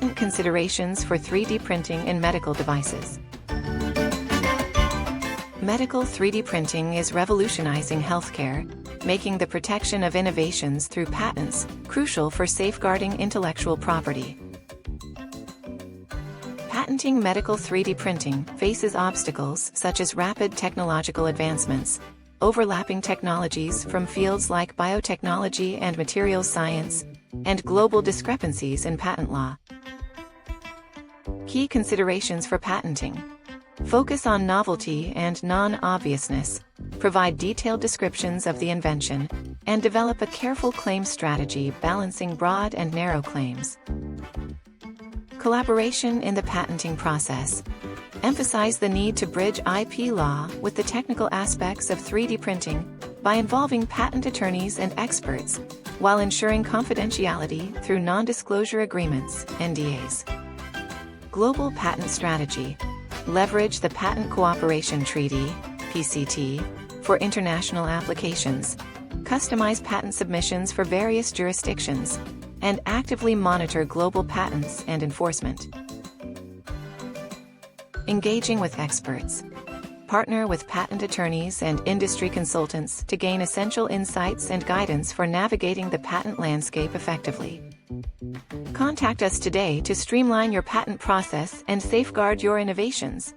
Patent considerations for 3D printing in medical devices. Medical 3D printing is revolutionizing healthcare, making the protection of innovations through patents crucial for safeguarding intellectual property. Patenting medical 3D printing faces obstacles such as rapid technological advancements, overlapping technologies from fields like biotechnology and materials science, and global discrepancies in patent law. Key considerations for patenting. Focus on novelty and non-obviousness, provide detailed descriptions of the invention, and develop a careful claim strategy balancing broad and narrow claims. Collaboration in the patenting process. Emphasize the need to bridge IP law with the technical aspects of 3D printing by involving patent attorneys and experts, while ensuring confidentiality through non-disclosure agreements, NDAs. Global patent strategy. Leverage the Patent Cooperation Treaty, PCT, for international applications. Customize patent submissions for various jurisdictions, and actively monitor global patents and enforcement. Engaging with experts. Partner with patent attorneys and industry consultants to gain essential insights and guidance for navigating the patent landscape effectively. Contact us today to streamline your patent process and safeguard your innovations.